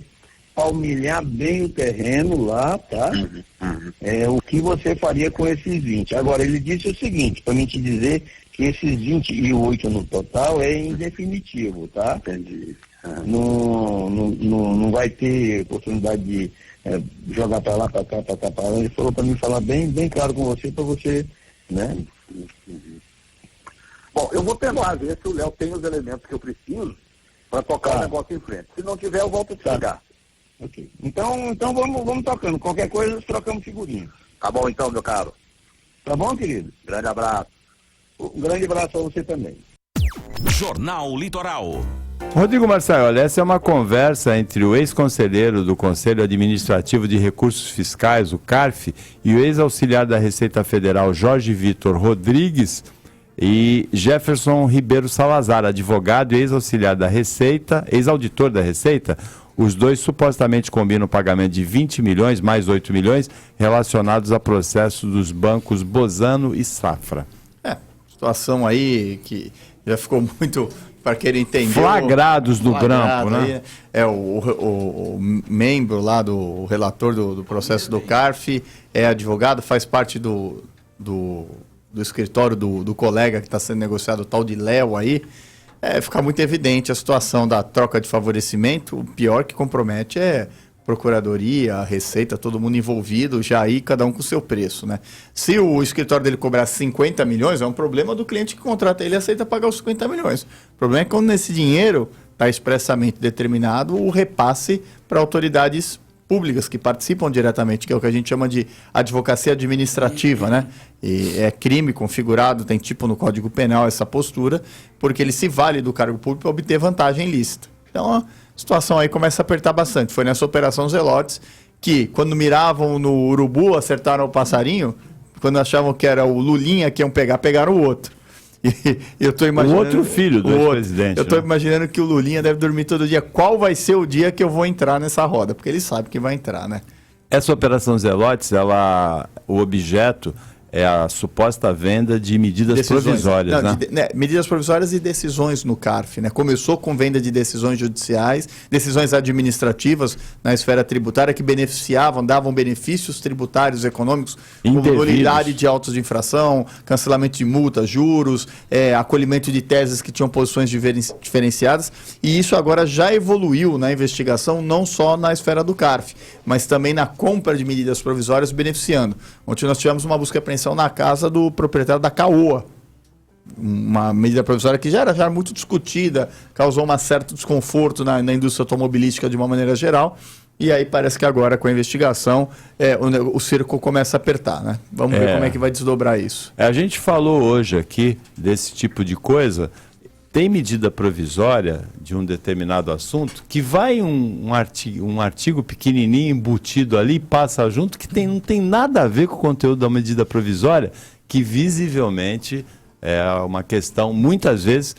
palmilhar bem o terreno lá, tá? O que você faria com esses 20. Agora, ele disse o seguinte, para mim te dizer que esses 28 no total é em definitivo, tá? Entendi. Não vai ter oportunidade de jogar para lá, para cá, para lá. Ele falou para mim falar bem claro com você, para você, né? Bom, eu vou tentar ver se o Léo tem os elementos que eu preciso para tocar o negócio em frente. Se não tiver, eu volto a te ligar. Ok. Então vamos tocando. Qualquer coisa, trocamos figurinha. Tá bom então, meu caro. Tá bom, querido? Grande abraço. Um grande abraço a você também. Jornal Litoral. Rodrigo Marçal, olha, essa é uma conversa entre o ex-conselheiro do Conselho Administrativo de Recursos Fiscais, o CARF, e o ex-auxiliar da Receita Federal, Jorge Vitor Rodrigues, E Jefferson Ribeiro Salazar, advogado e ex-auxiliar da Receita, ex-auditor da Receita. Os dois supostamente combinam o pagamento de 20 milhões, mais 8 milhões, relacionados a processos dos bancos Bozano e Safra. Situação aí que já ficou muito, para quem entender... Flagrados no grampo, né? O membro lá, o relator do processo do CARF, é advogado, faz parte do escritório do colega que está sendo negociado, o tal de Léo aí. Fica muito evidente a situação da troca de favorecimento. O pior que compromete é Procuradoria, a Receita, todo mundo envolvido, já aí cada um com o seu preço, né? Se o escritório dele cobrar 50 milhões, é um problema do cliente que contrata ele e aceita pagar os 50 milhões. O problema é que quando esse dinheiro está expressamente determinado, o repasse para autoridades públicas que participam diretamente, que é o que a gente chama de advocacia administrativa, né? E é crime configurado, tem tipo no Código Penal essa postura, porque ele se vale do cargo público para obter vantagem ilícita. Então a situação aí começa a apertar bastante. Foi nessa Operação Zelotes que, quando miravam no urubu, acertaram o passarinho, quando achavam que era o Lulinha que iam pegar, pegaram o outro. E eu tô imaginando... O outro filho do ex-presidente. Eu estou imaginando que o Lulinha deve dormir todo dia. Qual vai ser o dia que eu vou entrar nessa roda? Porque ele sabe que vai entrar, né? Essa Operação Zelotes, o objeto é a suposta venda de medidas provisórias, né? Medidas provisórias e decisões no CARF, né? Começou com venda de decisões judiciais, decisões administrativas na esfera tributária que beneficiavam, davam benefícios tributários econômicos, como nulidade de autos de infração, cancelamento de multas, juros, acolhimento de teses que tinham posições diferenciadas, e isso agora já evoluiu na investigação, não só na esfera do CARF, mas também na compra de medidas provisórias beneficiando. Ontem nós tivemos uma busca e apreensão na casa do proprietário da Caoa, uma medida provisória que já era muito discutida, causou um certo desconforto na indústria automobilística de uma maneira geral, e aí parece que agora com a investigação o cerco começa a apertar, né? Vamos ver como é que vai desdobrar isso. A gente falou hoje aqui desse tipo de coisa. Tem medida provisória de um determinado assunto que vai um artigo pequenininho embutido ali, passa junto, que não tem nada a ver com o conteúdo da medida provisória, que visivelmente é uma questão, muitas vezes,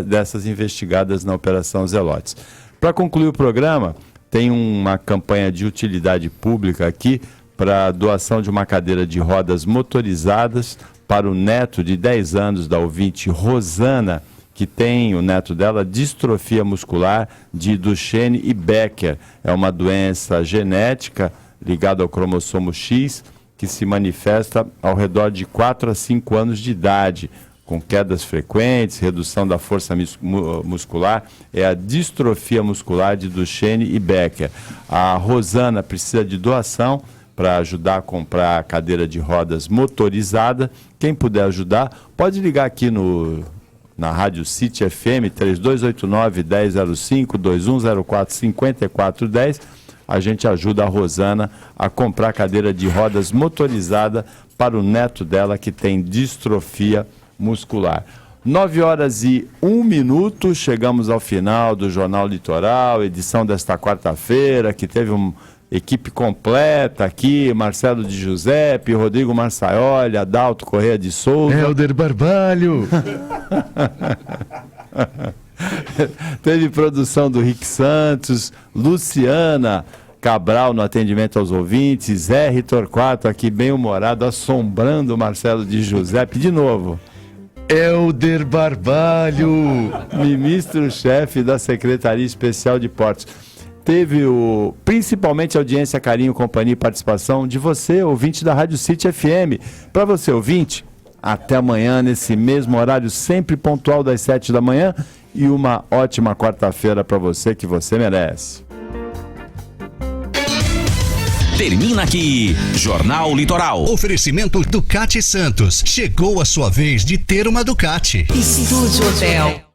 dessas investigadas na Operação Zelotes. Para concluir o programa, tem uma campanha de utilidade pública aqui para doação de uma cadeira de rodas motorizadas para o neto de 10 anos da ouvinte Rosana, que tem, o neto dela, distrofia muscular de Duchenne e Becker. É uma doença genética ligada ao cromossomo X, que se manifesta ao redor de 4 a 5 anos de idade, com quedas frequentes, redução da força muscular. É a distrofia muscular de Duchenne e Becker. A Rosana precisa de doação para ajudar a comprar a cadeira de rodas motorizada. Quem puder ajudar, pode ligar aqui na Rádio City FM, 3289-1005, 2104-5410. A gente ajuda a Rosana a comprar a cadeira de rodas motorizada para o neto dela que tem distrofia muscular. 9h01, chegamos ao final do Jornal Litoral, edição desta quarta-feira, que teve uma equipe completa aqui, Marcelo de Giuseppe, Rodrigo Marçaioli, Adalto Correia de Souza. Helder Barbalho. Teve produção do Rick Santos, Luciana Cabral no atendimento aos ouvintes, Zé Torquato aqui bem humorado, assombrando o Marcelo de Giuseppe de novo. Helder Barbalho, ministro-chefe da Secretaria Especial de Portos. Teve principalmente audiência, carinho, companhia e participação de você, ouvinte da Rádio City FM. Para você, ouvinte, até amanhã, nesse mesmo horário, sempre pontual das 7 da manhã. E uma ótima quarta-feira para você, que você merece. Termina aqui, Jornal Litoral. Oferecimento Ducati Santos. Chegou a sua vez de ter uma Ducati. Estúdio Hotel.